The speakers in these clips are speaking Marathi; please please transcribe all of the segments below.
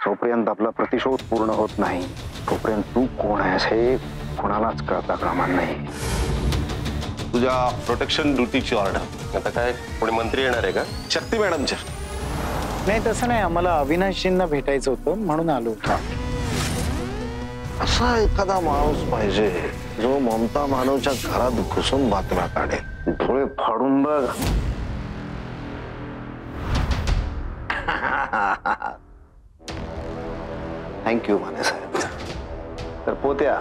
जोपर्यंत आपला प्रतिशोध पूर्ण होत नाही तोपर्यंत तू कोण आहेस हे कोणालाच कळता कामा नाही. तुझ्या प्रोटेक्शन ड्युटीची ऑर्डर. आता काय कोणी मंत्री येणार आहे का? शक्ती मॅडमच्या? नाही तसं नाही, आम्हाला अविनाशजींना भेटायचं होतं म्हणून आलो होतो. असा एखादा माणूस पाहिजे जो ममता मानवच्या घरात घुसून बातम्या काढेल. डोळे फाडून बघ. थँक्यू माने साहेब. तर पोत्या,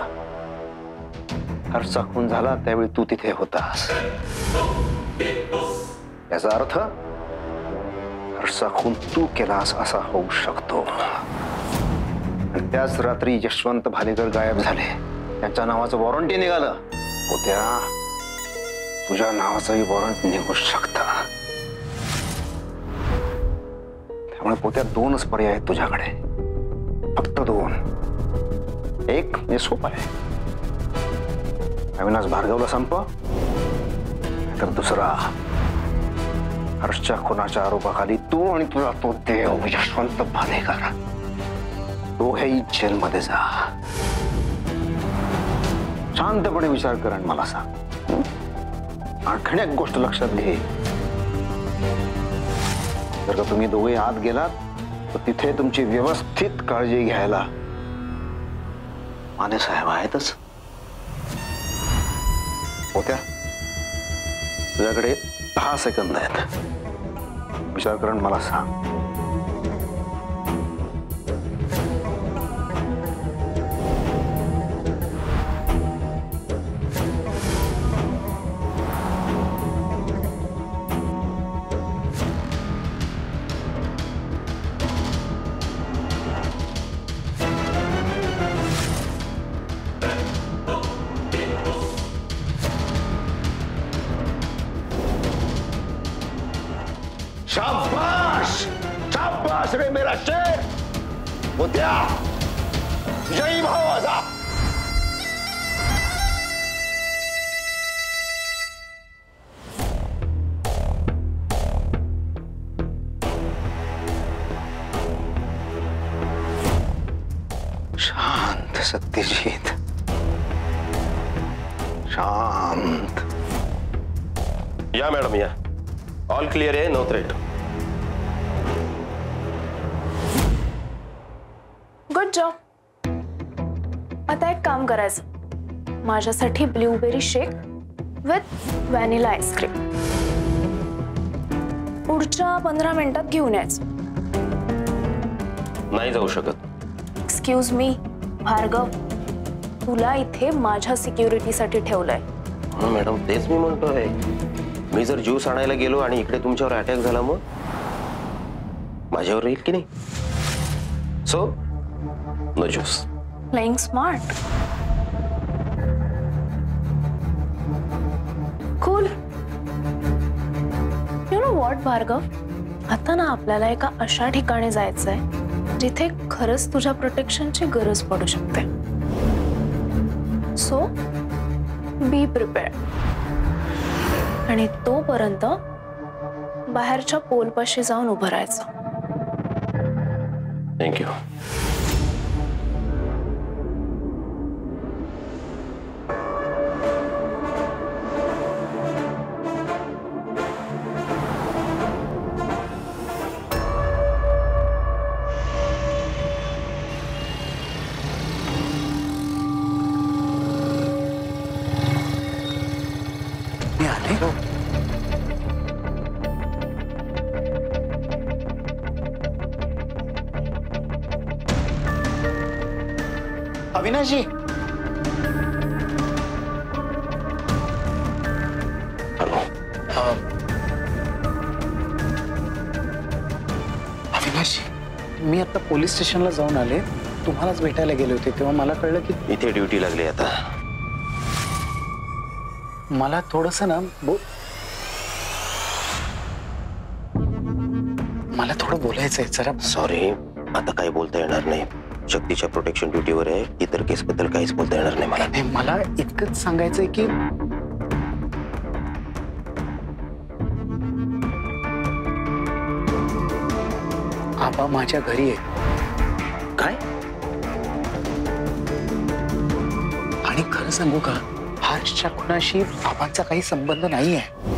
हर्षचा खून झाला त्यावेळी तू तिथे होतास. याचा अर्थ हर्षचा खून तू केलास असा होऊ शकतो. आणि त्याच रात्री यशवंत भालेकर गायब झाले. त्यांच्या नावाचं वॉरंटी निघालं. पोत्या, तुझ्या नावाचंही वॉरंट निघू शकतं. त्यामुळे पोत्या दोनच पर्याय आहेत तुझ्याकडे, फक्त दोन. एक म्हणजे सोपं आहे, अविनाश भार्गवला संपव. तर दुसरा, हर्षच्या खुनाच्या आरोपाखाली तू आणि तुझा तो देव यशवंत भालेकर दोघेही जेलमध्ये जा. शांतपणे विचार कर आणि मला सांग. आणखीन एक गोष्ट लक्षात घे, जर का तुम्ही दोघे आत गेलात तर तिथे तुमची व्यवस्थित काळजी घ्यायला माने साहेब आहेतच. होत्या, तुझ्याकडे 10 सेकंद आहेत. विचार करून मला सांग. शाबाश, शाबाश रे मेरा शेर. होत्या, जय भावाचा. शांत सत्यजित, शांत. या मॅडम या. ऑल क्लिअर आहे, नो थ्रेट. Good job. आता एक काम करायचं, माझ्यासाठी blueberry shake with vanilla ice cream पुढच्या 15 मिनिटात घेऊन यायचं. नाही जाऊ शकत. एक्सक्यूज मी भार्गव, तुला इथे माझ्या सिक्युरिटीसाठी ठेवलंय. मॅडम तेच मी म्हणतोय, मी जर ज्यूस आणायला गेलो आणि इकडे तुमच्यावर अटॅक झाला मग माझ्यावर येईल की नाही? So no juice. Playing smart. Cool. You know what Bhargav, आता ना आपल्याला एका अशा ठिकाणी जायचंय जिथे खरंच तुझ्या प्रोटेक्शनची गरज पडू शकते. सो बी प्रिपेअर्ड. आणि तोपर्यंत बाहेरच्या पोलपाशी जाऊन उभं राहायचं. थँक्यू. अविनाश जी, अविनाश जी, मी आता पोलीस स्टेशनला जाऊन आले. तुम्हालाच भेटायला गेले होते तेव्हा मला कळलं की इथे ड्युटी लागली. आता मला थोडंसं ना मला थोडं बोलायचंय जरा. सॉरी, आता काही बोलता येणार नाही. शक्तीच्या प्रोटेक्शन ड्युटीवर आहे. इतर केस बद्दल काहीच बोलता येणार नाही मला. मला इतकंच सांगायचंय की आबा माझ्या घरी आहे. काय? आणि खरं सांगू का, हर्षच्या खुनाशी आबांचा काही संबंध नाही आहे.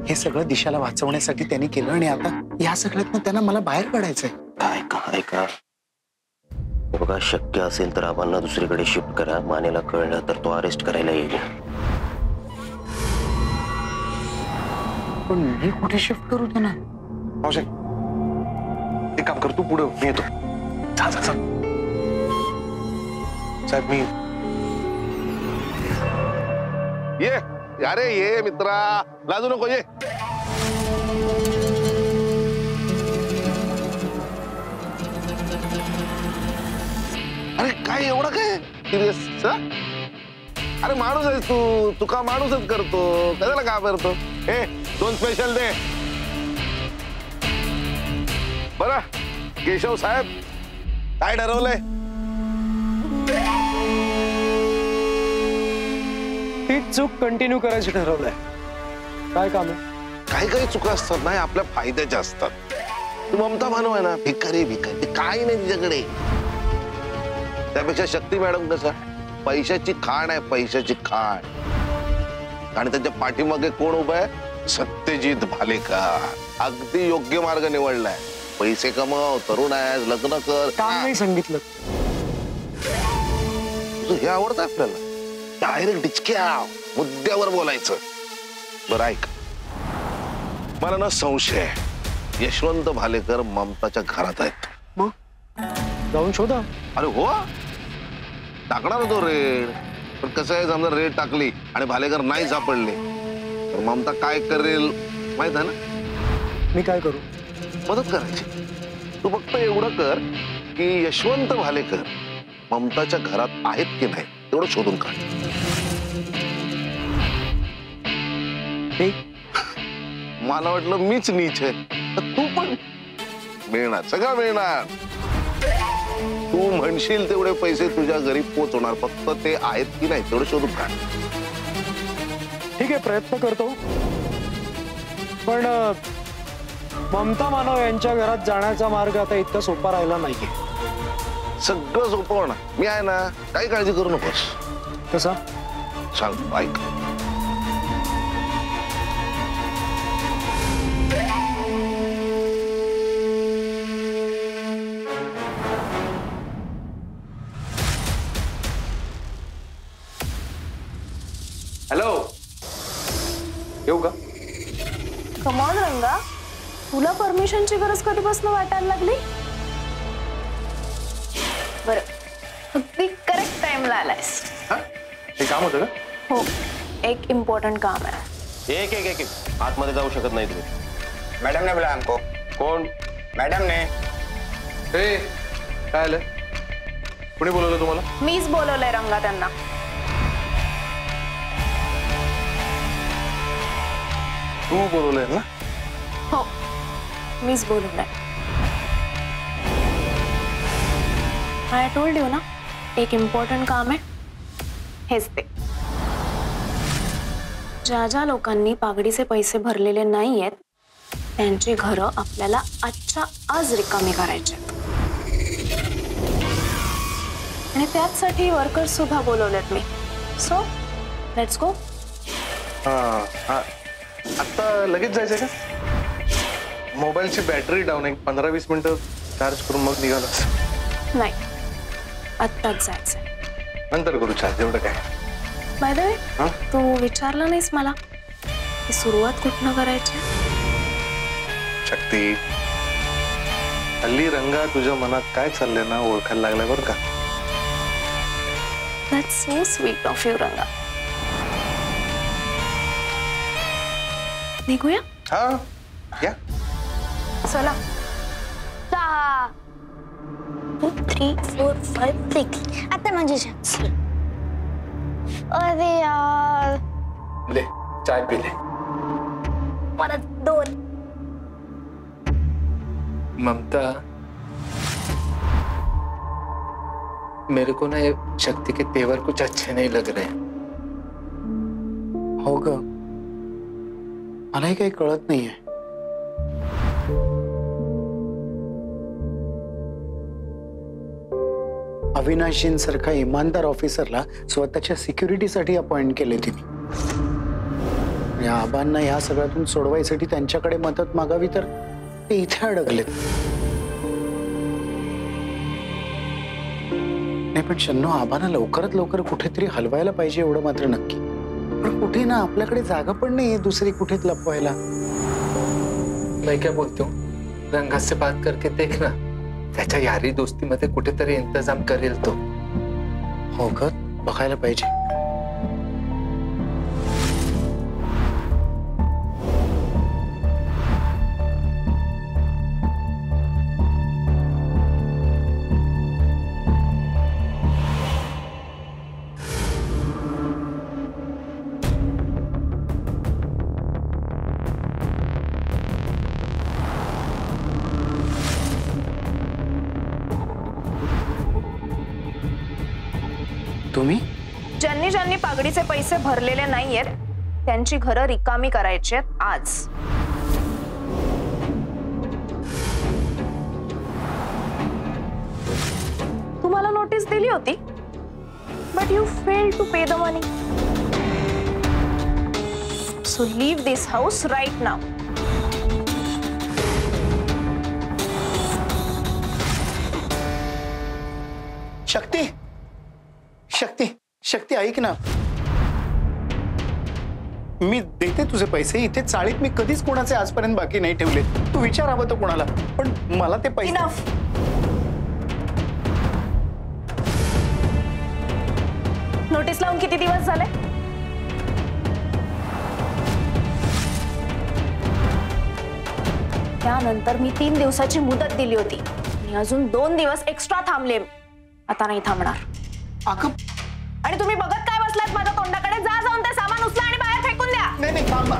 हे सगळं दिशाला वाचवण्यासाठी त्यांनी केलं आणि आता या सगळ्यातनं त्यांना मला बाहेर काढायचंय. ऐका बघा, शक्य असेल तर आबांना दुसरीकडे शिफ्ट करा. मानेला कळलं तर तो अरेस्ट करायला येईल. पण मी कुठे शिफ्ट करू त्यांना? मावशी एक काम कर, तू पुढे मी येतो. जा जा जा. साहेब मी ये. अरे ये मित्रा, लाजू नको, ये. अरे काय एवढं काय सिरियस? अरे माणूस आहेस तू का माणूसच करतो, कशाला घाबरतो? हे 2 स्पेशल दे. बरं केशव साहेब, काय ठरवलंय? तीच चूक कंटिन्यू करायची ठरवलंय. काय काम आहे? काही काही चुका असतात नाही आपल्या फायद्याच्या असतात. तू ममता मानव आहे ना, भिकारी भिकारी, काही नाही तिच्याकडे. त्यापेक्षा शक्ती मॅडम कसा पैशाची खाण आहे, पैशाची खाण. आणि त्याच्या पाठीमागे कोण उभं आहे? सत्यजित भालेकर. अगदी योग्य मार्ग निवडलाय. पैसे कमव, तरुण आहे, लग्न कर. काम नाही सांगितलं. तुझं हे आवडतं आपल्याला, डायरेक्ट डिचक्या मुद्द्यावर बोलायचं. बरं ऐक, मला ना संशय आहे, यशवंत भालेकर ममताच्या घरात आहेत. मग जाऊन शोधा. अरे हो, टाकणार होतो रेड, पण कसं आहे, समजा रेड टाकली आणि भालेकर नाही सापडले तर ममता काय करेल माहित आहे ना? मी काय करू? मदत करायची. तू फक्त एवढं कर की यशवंत भालेकर ममताच्या घरात आहेत की नाही तेवढं शोधून काढ. ठीक. मला वाटलं मीच नीच आहे, तर तू पण मिळणार, सगळं मिळणार. तू म्हणशील तेवढे पैसे तुझ्या घरी पोहोचवणार, फक्त ते आहेत की नाही तेवढं शोधून काढ. ठीक आहे, प्रयत्न करतो. पण ममता मानव यांच्या घरात जाण्याचा मार्ग आता इतका सोपा राहिला नाहीये. सगळं सोपं होणार, मी आहे ना, काही काळजी करू नकोस. कसा? सांग, ऐक. हॅलो, येऊ का? कमॉन रंगा, तुला परमिशनची गरज कधीपासून वाटायला लागली? बरं, अगदी करेक्ट टाइमला आलायस. हे काम होतं का? हो, एक इम्पॉर्टंट काम आहे. एक एक एक एक आतमध्ये जाऊ शकत नाही तुम्ही. मैडम ने बुलाया हमको. कोण? मैडम ने. हे काय आलं? कुणी बोलवलं तुम्हाला? मीच बोलवलंय रंगा त्यांना. तू बोलवलंय ना? हो, मीच बोलवलंय. आय टोल्ड यू ना, एक इम्पॉर्टंट काम आहे. हेच ते, ज्या ज्या लोकांनी पागडीचे पैसे भरलेले नाहीयेत त्यांची घरं आपल्याला आजच्या आज रिकामी करायचे. आणि त्याचसाठी वर्कर्स सुद्धा बोलवलेत मी. So let's go. आता लगेच जायचंय का? मोबाईलची बॅटरी डाऊन आहे, 15-20 मिनिटं चार्ज करून मग निघालो. नाही, आत्ताच जायचंय. नंतर करू चार्ज, एवढं काय. बाय द वे, तू विचारलं नाहीस मला की सुरुवात कुठनं करायची? शक्ती, हल्ली रंगा तुझ्या मनात काय चाललंय ना ओळखायला लागलाय बरं का. That's so sweet of you रंगा. निघूया? हा या. चला. 1 2 3 4 5 6. आता माझी चान्स. अरे यार, ले चाय पी ले. परत 2. ममता, मेरे को ना ये शक्ति के तेवर कुछ अच्छे नहीं लग रहे. हो ग, मलाही काही कळत नाहीये. अविनाशींसारखा इमानदार ऑफिसरला स्वतःच्या सिक्युरिटीसाठी अपॉइंट केले तिने. या आबांना या सगळ्यातून सोडवायसाठी त्यांच्याकडे मदत मागावी तर ते इथे अडकलेत. नाही पण शन्नो, आबांना लवकरात लवकर कुठेतरी हलवायला पाहिजे एवढं मात्र नक्की. पण कुठे ना आपल्याकडे जागा पण नाहीये दुसरी कुठेच लपवायला. मैं क्या बोलती हूँ, रंगा से बात करके देखना, त्याच्या यारी दोस्ती मध्ये कुठेतरी इंतजाम करेल तो. हो का, बघायला पाहिजे. तुम्ही ज्यांनी ज्यांनी पागडीचे पैसे भरलेले नाहीयेत त्यांची घरं रिकामी करायची आहेत आज. तुम्हाला नोटीस दिली होती, but you fail to pay the money. So leave this house right now. Shakti, Shakti, Shakti, ऐक ना. मी देते तुझे पैसे. इथे चाळीत मी कधीच कोणाचे आजपर्यंत बाकी नाही ठेवले. तू विचार हवं तर कोणाला, पण मला ते पैसे. इनफ. नोटीस लावून किती दिवस झाले? त्यानंतर मी 3 दिवसाची मुदत दिली होती आणि अजून 2 दिवस एक्स्ट्रा थांबले. आता नाही थांबणार. अगं, आणि तुम्ही बघत काय बसलात माझ्या तोंडाकडे? जा, जाऊन ते सामान उचला आणि बाहेर फेकून द्या. नाही नाही, थांब.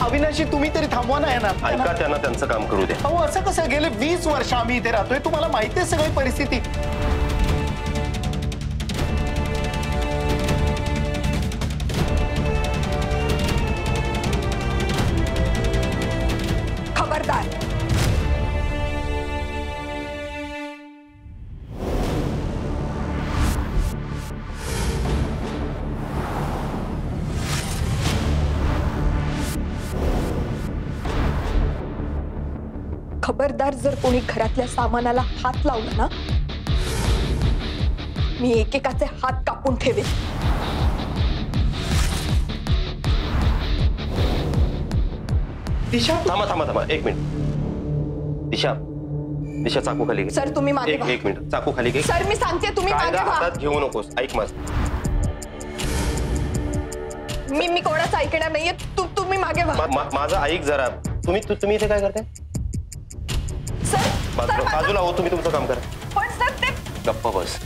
अविनाशी, तुम्ही तरी थांबवा ना यांना. ऐका, त्यांना त्यांचं काम करू द्या. अहो, असं कसं? गेले 20 वर्ष आम्ही इथे राहतोय. तुम्हाला माहिती आहे सगळी परिस्थिती. खबरदार. खबरदार, जर कोणी घरातल्या सामानाला हात लावला ना, मी एकेकाचे हात कापून ठेवे. दिशा, थांबा थांबा थांबा, 1 मिनिट. दिशा, दिशा, चाकू खाली घे. सर, तुम्ही मागे व्हा. 1 मिनिट, चाकू खाली घे. सर, मी सांगते, तुम्ही मागे कायदा व्हा. हातात घेऊ नकोस. ऐक माझं. मी कोणाचं ऐकणार नाहीये. तुम्ही मागे व्हा. माझं ऐक जरा. तुम्ही इथे काय करताय? सर, बाजूला हो, तुम्ही तुमचं काम करा. पण सर, ते गप्प बस.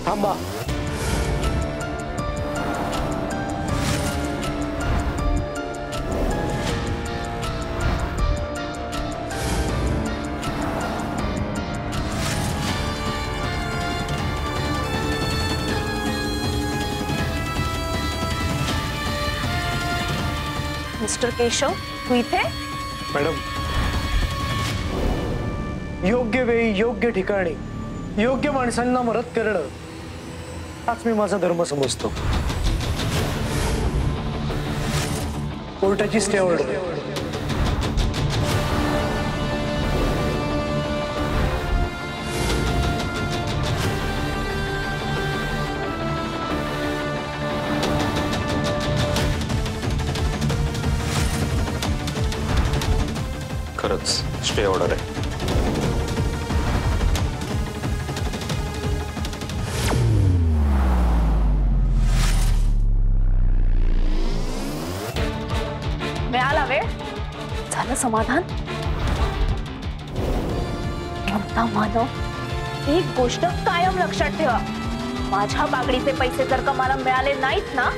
थांबा. मिस्टर केशव, तू इथे? मॅडम, योग्य वेळी योग्य ठिकाणी योग्य माणसांना मदत करणं हाच मी माझा धर्म समजतो. कोर्टाची स्टे ऑर्डर. खरंच स्टे ऑर्डर आहे. मिळाला वेळ, झालं समाधान. ममता मानव, एक गोष्ट कायम लक्षात ठेवा, माझ्या बागडीचे पैसे जर का मला मिळाले नाहीत ना,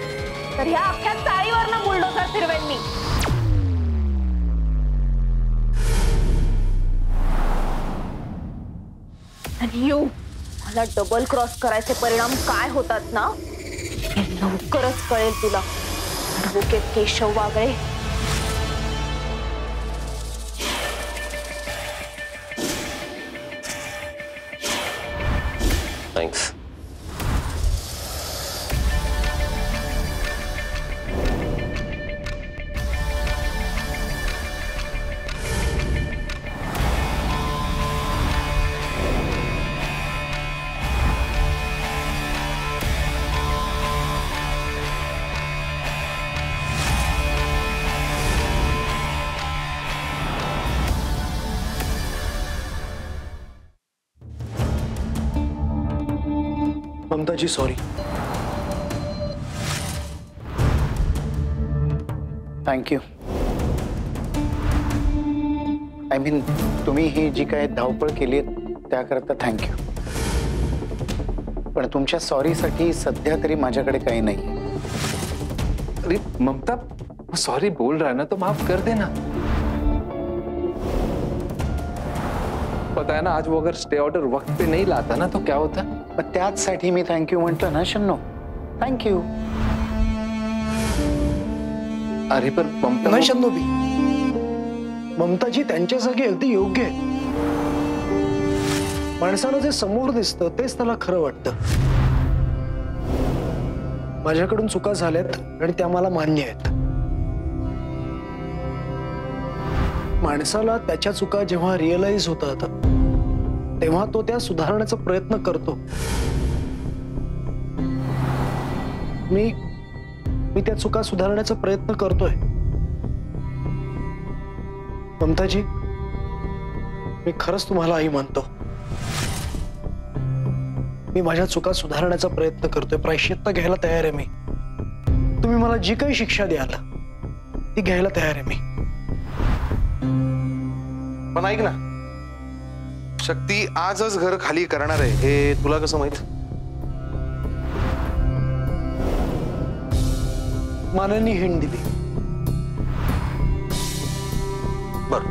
तर ह्या अख्ख्या चाळीवरनं बुलडोझर फिरवेन मी. आणि यू, मला डबल क्रॉस करायचे परिणाम काय होतात ना, हे लवकरच कळेल तुला. Advocate Keshav Wagle. Thanks. Mamtaji sorry. Thank you. I mean तुम्ही ही जी काय धावपळ केली त्याकरता थँक्यू. पण तुमच्या सॉरीसाठी सध्या तरी माझ्याकडे काही नाही. अरे ममता, सॉरी बोल रहा है ना तो माफ कर देना. पता है ना, आज वो अगर स्टे ऑर्डर वक्त पे नहीं लाता ना तो क्या होता. पण त्याचसाठी मी थँक्यू म्हटलं ना शन्नो. थँक्यू. अरे पर ममता, नाही शन्नो बी, ममताजी त्यांच्या जागी अगदी योग्य आहे. माणसाला जे समोर दिसतं तेच त्याला खरं वाटतं. माझ्याकडून चुका झाल्यात आणि त्या मला मान्य आहेत. माणसाला त्याच्या चुका जेव्हा रिअलाइज होतात तेव्हा तो त्या सुधारण्याचा प्रयत्न करतो. मी त्या चुका सुधारण्याचा प्रयत्न करतोय. ममताजी, मी खरंच तुम्हाला आई मानतो. मी माझ्या चुका सुधारण्याचा प्रयत्न करतोय. प्रायश्चित्त घ्यायला तयार आहे मी. तुम्ही मला जी काही शिक्षा द्याल ती घ्यायला तयार आहे मी. पण ऐक ना, शक्ती आजच घर खाली करणार आहे हे तुला कसं माहित? मानांनी हिंट दिली. बर,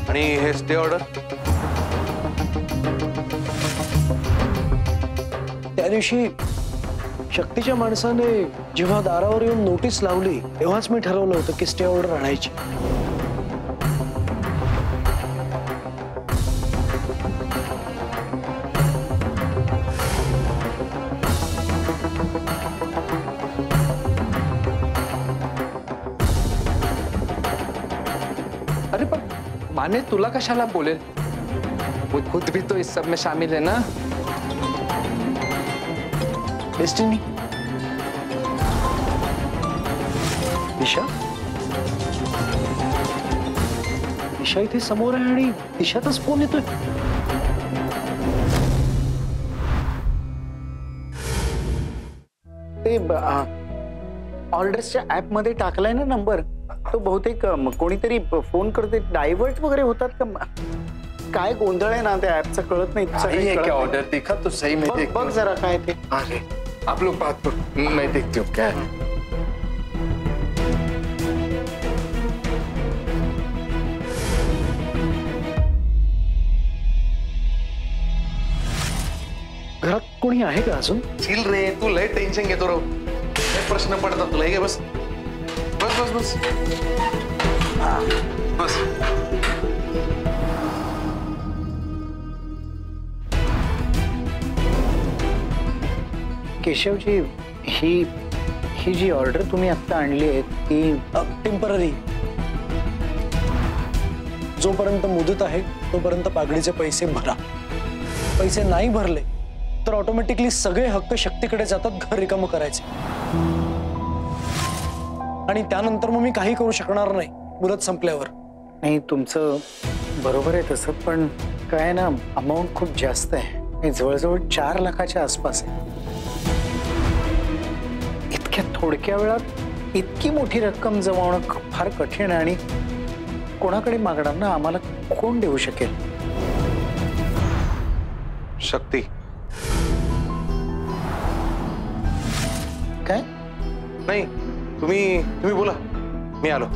आणि हे स्टे ऑर्डर त्या दिवशी शक्तीच्या माणसाने जेव्हा दारावर येऊन नोटीस लावली तेव्हाच मी ठरवलं होतं की स्टे ऑर्डर आणायची. अरे पर माने तुला कशाला बोलेल, वो खुद भी तो इस सब में शामिल है ना. डेस्टिनी, दिशा, दिशा इथे समोर आहे आणि दिशातच फोन येतोय. ते ऑर्डर्सच्या ऍप मध्ये टाकलाय ना नंबर, तो बहुतेक कोणीतरी फोन करते. डायव्हर्ट वगैरे होतात का? काय गोंधळ आहे ना त्या ऍपचा, कळत नाही. ये क्या ऑर्डर दिखा तो सही में देख. बघ जरा काय ते. अरे आप लोग बात करो, मैं देखती हूँ क्या है. घरात कोणी आहे का अजून? चिल रे, तू लय टेन्शन घेतो राव. लय प्रश्न पडतात तुला. हे बस बस बस बस बस. केशवजी, ही ही जी ऑर्डर तुम्ही आता आणली आहे ती टेम्पररी. जोपर्यंत मुदत आहे तोपर्यंत पागडीचे पैसे भरा. पैसे नाही भरले तर ऑटोमॅटिकली सगळे हक्क शक्तीकडे जातात घर रिकामं करायचे. आणि त्यानंतर मग मी काही करू शकणार नाही मुदत संपल्यावर. नाही, तुमचं बरोबर आहे तसं, पण काय ना अमाऊंट खूप जास्त आहे. जवळजवळ 4 लाखाच्या आसपास आहे. इतक्या थोडक्या वेळात इतकी मोठी रक्कम जमवणं फार कठीण आहे आणि कोणाकडे मागणार ना? आम्हाला कोण देऊ शकेल? शक्ती. काय? नाही, तुम्ही बोला, मी आलो.